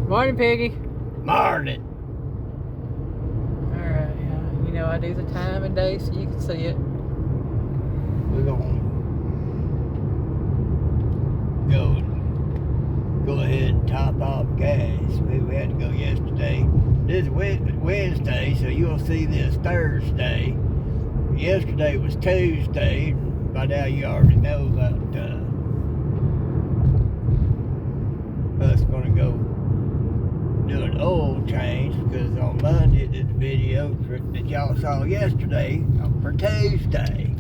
Morning, Piggy. Morning. Alright, you know I do the time and day so you can see it. We're gonna go ahead and top off gas. We had to go yesterday. This is Wednesday, so you'll see this Thursday. Yesterday was Tuesday. By now you already know about us gonna go do an oil change, because on Monday did the video that y'all saw yesterday for Tuesday.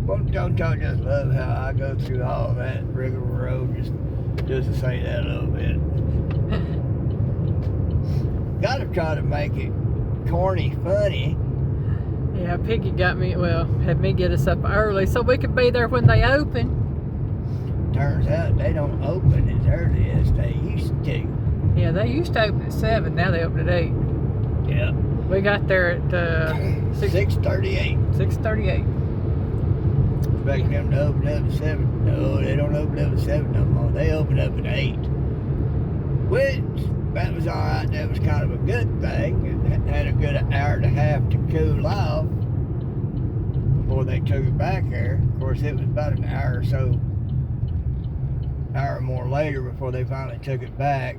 Well, don't y'all just love how I go through all that rigmarole just to say that a little bit? Gotta try to make it corny funny. Yeah, Piggy had me get us up early so we could be there when they open. Turns out they don't open as early as they used to. Yeah, they used to open at 7, now they open at 8. Yeah. We got there at 6:38. 6:38. Expecting them to open up at 7. No, they don't open up at 7 no more. They open up at 8. Which, that was alright. That was kind of a good thing. It had a good hour and a half to cool off before they took it back there. Of course, it was about an hour or so, hour or more later before they finally took it back.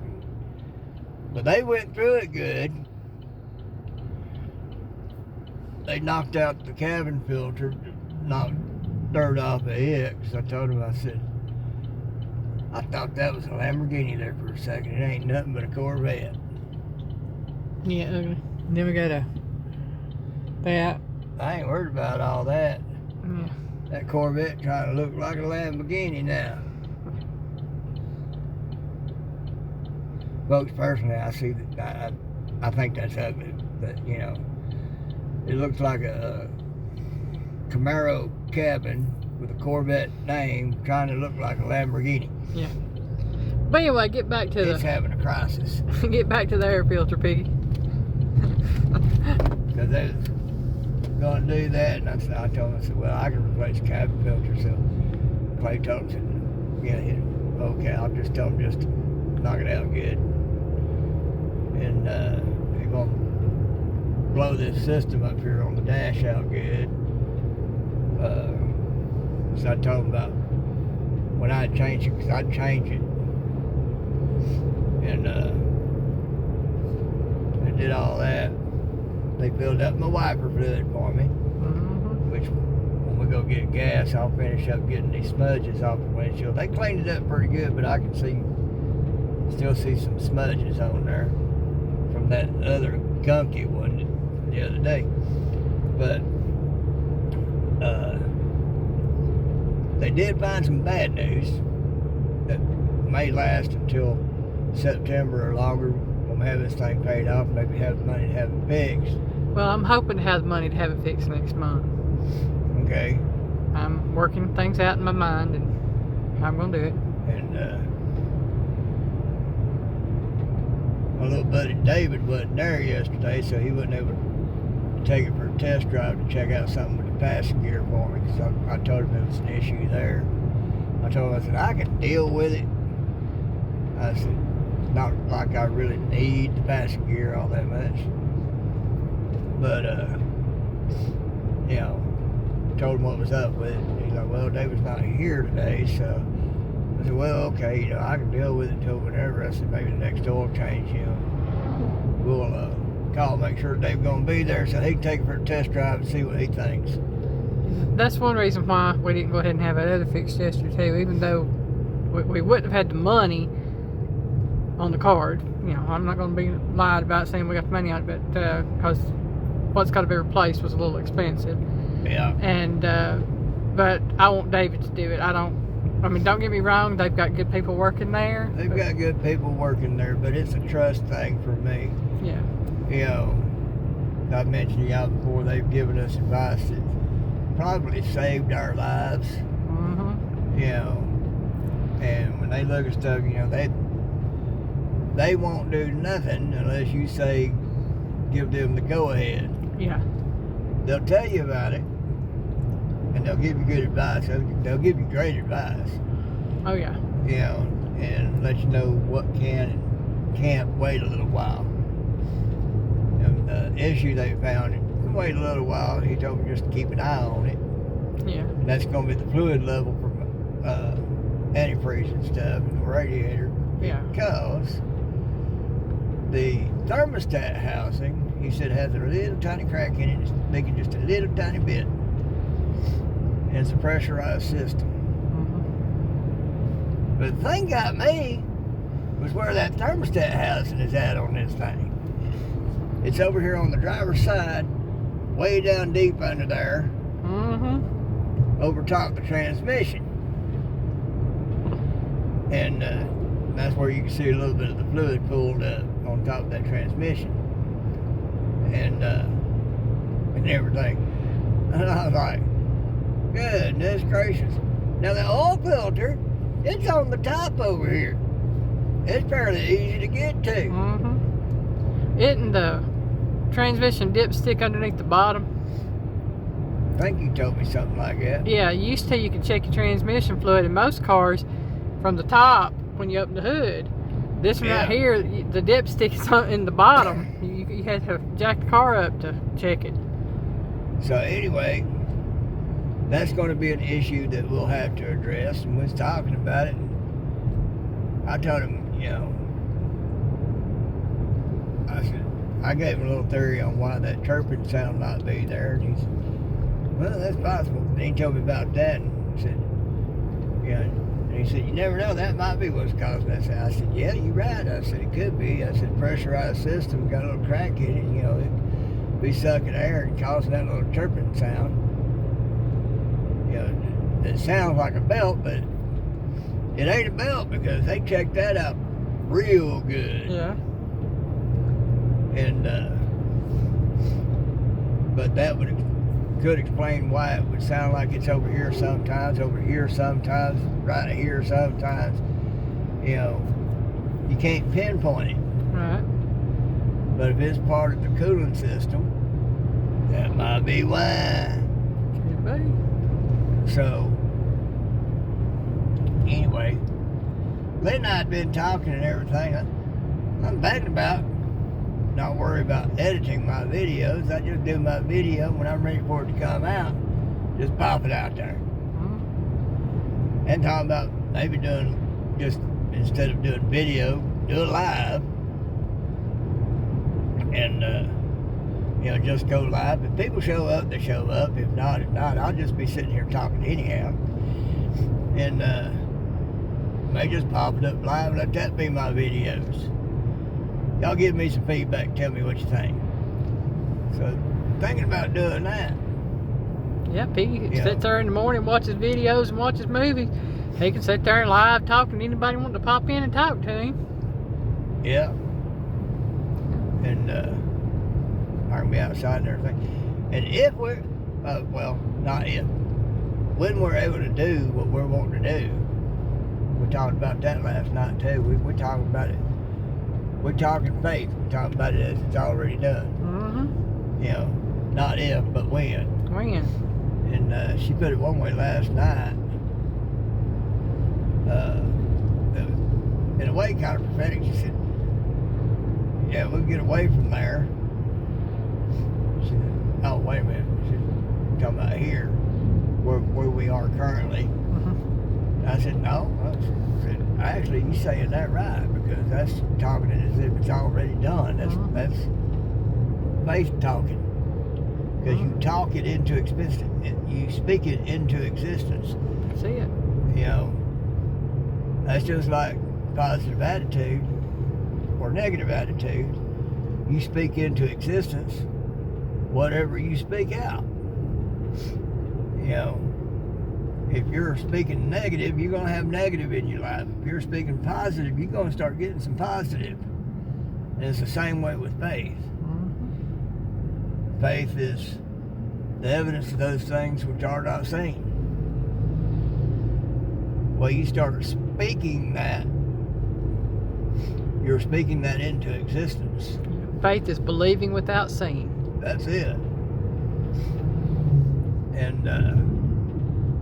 But they went through it good. They knocked out the cabin filter, knocked dirt off of it, because I told them, I said, I thought that was a Lamborghini there for a second. It ain't nothing but a Corvette. Yeah, ugly. Then we got that. I ain't worried about all that. Yeah. That Corvette trying to look like a Lamborghini now. Folks, personally, I see that. I think that's ugly. But, you know, it looks like a Camaro cabin with a Corvette name trying to look like a Lamborghini. Yeah. But anyway, get back to It's having a crisis. get back to the air filter, Piggy. Because they was going to do that, and I told them, I said, well, I can replace the cabin filter. So Clay told him, yeah, okay, I'll just tell him just to knock it out good. And he's going to blow this system up here on the dash out good. So I told him about when I'd change it, because I'd change it. And I did all that. They filled up my wiper fluid for me, which when we go get gas, I'll finish up getting these smudges off the windshield. They cleaned it up pretty good, but I can still see some smudges on there from that other gunky one the other day. But they did find some bad news that may last until September or longer. We'll have this thing paid off, maybe have the money to have it fixed. Well, I'm hoping to have the money to have it fixed next month. Okay. I'm working things out in my mind, and I'm going to do it. And my little buddy David wasn't there yesterday, so he wasn't able to take it for a test drive to check out something with the passing gear for me, because I told him there was an issue there. I told him, I said, I can deal with it. I said, not like I really need the passing gear all that much. But, you know, told him what was up with it. He's like, well, David's not here today, so I said, well, okay, you know, I can deal with it until whenever. I said, maybe the next oil change, you know, we'll call, make sure Dave's going to be there so he can take it for a test drive and see what he thinks. That's one reason why we didn't go ahead and have that other fixed yesterday too, even though we wouldn't have had the money on the card. You know, I'm not going to be lied about saying we got the money on it, but because what's got to be replaced was a little expensive. Yeah. And but I want David to do it. don't get me wrong, they've got good people working there. They've got good people working there, but it's a trust thing for me. Yeah. You know, I've mentioned to y'all before, they've given us advice that probably saved our lives. You know, and when they look at stuff, you know, they won't do nothing unless you say, give them the go-ahead. Yeah. They'll tell you about it, and they'll give you good advice. They'll give you great advice. Oh, yeah. You know, and let you know what can and can't wait a little while. And the issue they found, it can wait a little while. He told me just to keep an eye on it. Yeah. And that's going to be the fluid level from antifreeze and stuff in the radiator. Yeah. Because the thermostat housing, he said, has a little tiny crack in it. It's leaking just a little tiny bit. And it's a pressurized system. Mm-hmm. But the thing got me was where that thermostat housing is at on this thing. It's over here on the driver's side, way down deep under there, over top the transmission. And that's where you can see a little bit of the fluid pooled up on top of that transmission. And everything. And I was like, goodness gracious. Now the oil filter, it's on the top over here. It's fairly easy to get to. Mm-hmm. Isn't the transmission dipstick underneath the bottom? I think you told me something like that. Yeah, used to you could check your transmission fluid in most cars from the top when you open the hood. This one right here, the dipstick is in the bottom. You had to jack the car up to check it. So anyway, that's going to be an issue that we'll have to address. And we was talking about it. I told him, I gave him a little theory on why that chirping sound might be there. And he said, well, that's possible. And he told me about that and said, and he said, you never know, that might be what's causing that sound. I said, yeah, you're right. I said, it could be. I said, pressurized system, got a little crack in it, it'd be sucking air and causing that little chirping sound. It sounds like a belt, but it ain't a belt because they checked that out real good. Yeah. And, but that could explain why it would sound like it's over here sometimes, right here sometimes. You can't pinpoint it. Right. But if it's part of the cooling system, that might be why. Could be. So, anyway, Lynn and I had been talking and everything. I'm thinking about not worry about editing my videos. I just do my video when I'm ready for it to come out. Just pop it out there. Mm-hmm. And talking about maybe doing, just instead of doing video, do it live. And, just go live. If people show up, they show up. If not, I'll just be sitting here talking anyhow. And may just pop it up live and let that be my videos. Y'all give me some feedback. Tell me what you think. So, thinking about doing that. Yep, he can sit there in the morning, watches videos and watches movies. He can sit there and live talking to anybody wanting to pop in and talk to him. Yeah. And I can be outside and everything. And if we're, not if, when we're able to do what we're wanting to do, we talked about that last night too. We're talking about it. We're talking faith. We're talking about it as it's already done. Mm-hmm. Not if, but when. When? And she put it one way last night. In a way, kind of prophetic. She said, "Yeah, we'll get away from there." She said, "Oh, wait a minute." She said, "Talking about here, where we are currently." Mm-hmm. I said, "No." I said, "Actually, you saying that right because that's talking as if it's already done. That's faith talking." Because you talk it into existence, you speak it into existence. See it. That's just like positive attitude or negative attitude. You speak into existence whatever you speak out. If you're speaking negative, you're going to have negative in your life. If you're speaking positive, you're going to start getting some positive. And it's the same way with faith. Faith is the evidence of those things which are not seen. Well, you start speaking that, you're speaking that into existence. Faith is believing without seeing. That's it. And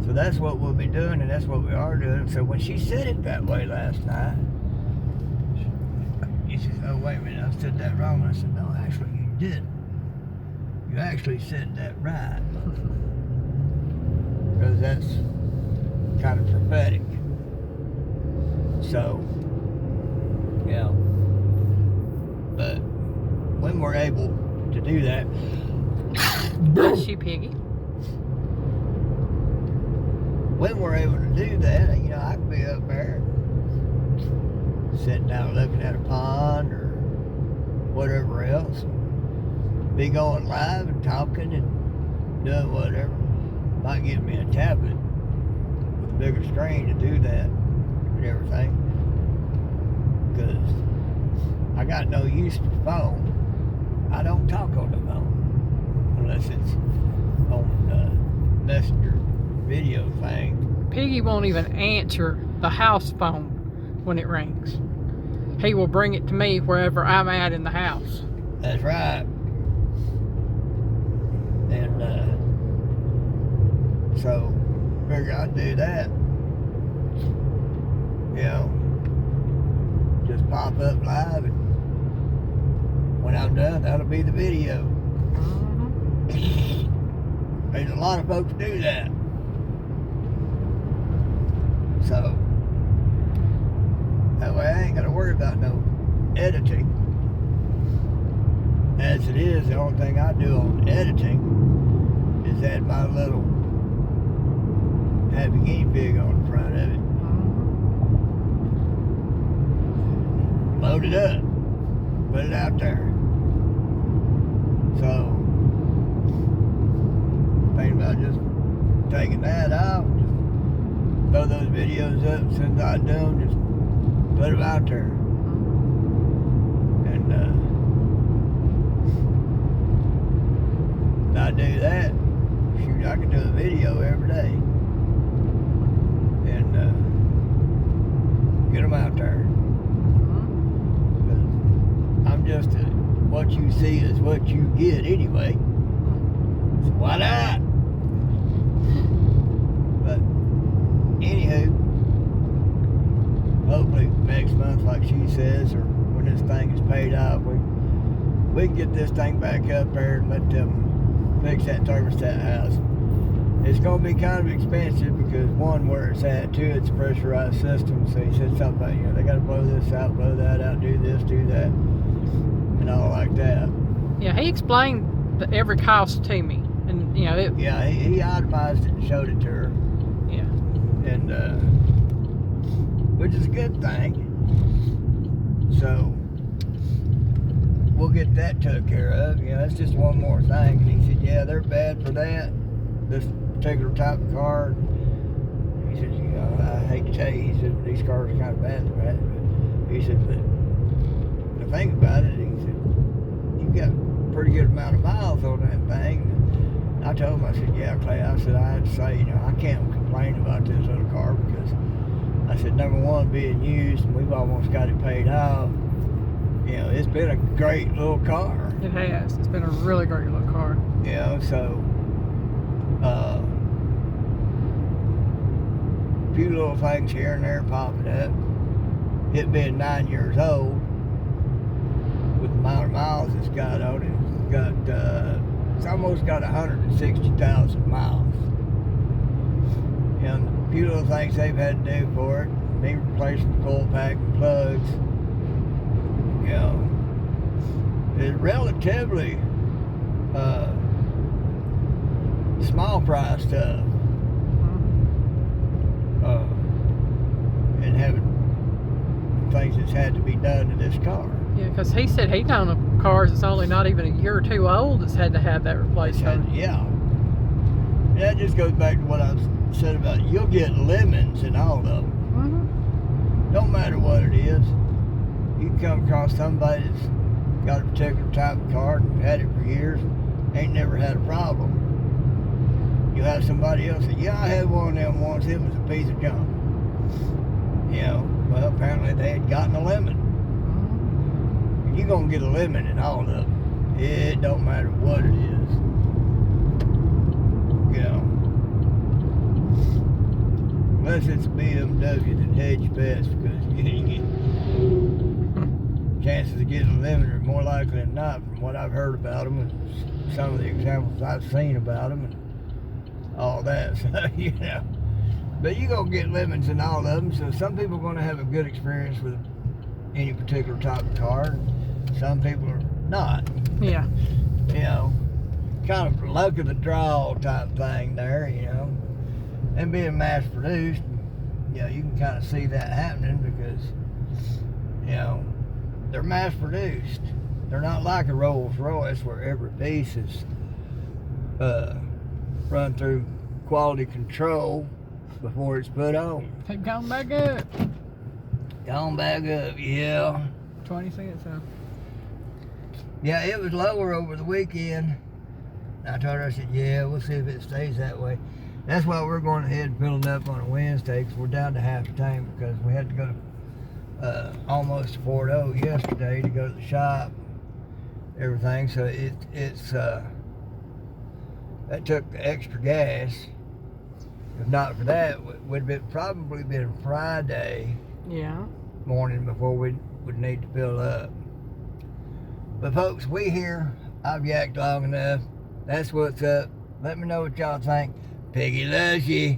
so So that's what we'll be doing, and that's what we are doing. So when she said it that way last night, she says, "Oh, wait a minute, I said that wrong." I said, "No, actually, you didn't. You actually said that right." Because that's kind of prophetic. So, yeah. But when we're able to do that, Bless you, Piggy. when we're able to do that, you know, I can be up there sitting down looking at a pond or whatever else, be going live and talking and doing whatever. Might give me a tablet with a bigger screen to do that and everything, because I got no use for phone. I don't talk on the phone unless it's on the messenger video thing. Piggy won't even answer the house phone when it rings. He will bring it to me wherever I'm at in the house. That's right. And so figure I'd do that. You know, just pop up live, and when I'm done, that'll be the video. There's a lot of folks do that. So that way I ain't got to worry about no editing. As it is, the only thing I do on editing is add my little happy guinea pig on the front of it. Load it up. Put it out there. So, thinking about just taking that out, just throw those videos up as soon as I do them, just put them out there. And when I do that, shoot, I can do a video every day. And get them out there. I'm just what you see is what you get anyway. So why not? But anywho, hopefully next month, like she says, or when this thing is paid off, we can get this thing back up there and let them fix that thermostat house. It's going to be kind of expensive because one, where it's at, two, it's a pressurized system. So he said something about, you know, they got to blow this out, blow that out, do this, do that, and all like that. Yeah, he explained every cost to me, and you know it. Yeah, he itemized it and showed it to her. Yeah. And which is a good thing. So we'll get that took care of. You know, it's just one more thing. And he said, yeah, they're bad for that. This particular type of car. He said, you know, I hate to tell you, he said, these cars are kind of bad for that. But he said, but the thing about it, he said, you've got a pretty good amount of miles on that thing. And I told him, I said, yeah, Clay, I said, I had to say, you know, I can't complain about this little car because I said, number one, being used, and we've almost got it paid off. You know, it's been a great little car. It has. It's been a really great little car. You know, so a few little things here and there popping up. It being 9 years old, with the amount of miles it's got on it, it's almost got 160,000 miles. And a few little things they've had to do for it, me replacing the coil pack and plugs, you know, is relatively small price stuff. And having things that's had to be done to this car. Yeah, because he said he's owned cars that's only not even a year or two old that's had to have that replaced. Yeah. And that just goes back to what I said about you'll get lemons in all of them. Mm-hmm. Don't matter what it is. You can come across somebody that's got a particular type of car and had it for years, ain't never had a problem. You have somebody else that, yeah, I had one of them once, it was a piece of junk. You know, well, apparently they had gotten a lemon. And you're going to get a lemon in all of them. It don't matter what it is. You know. Unless it's a BMW, then hedge best because you ain't get chances of getting limited are more likely than not from what I've heard about them and some of the examples I've seen about them and all that. So, you know. But you gonna get lemons in all of them. So some people are gonna have a good experience with any particular type of car. Some people are not. Yeah. You know, kind of luck of the draw type thing there, you know. And being mass produced, you know, you can kind of see that happening because, you know, they're mass produced. They're not like a Rolls Royce where every piece is run through quality control before it's put on. Take gone back up. Gone back up, yeah. 20 cents, so. Yeah, it was lower over the weekend. I told her, I said, yeah, we'll see if it stays that way. That's why we're going ahead and filling up on a Wednesday because we're down to half the tank because we had to go to almost to Fort O yesterday to go to the shop, everything. So that took extra gas. If not for that, it would have probably been Friday Yeah. morning before we would need to fill up. But folks, we here. I've yacked long enough. That's what's up. Let me know what y'all think. Piggy loves you.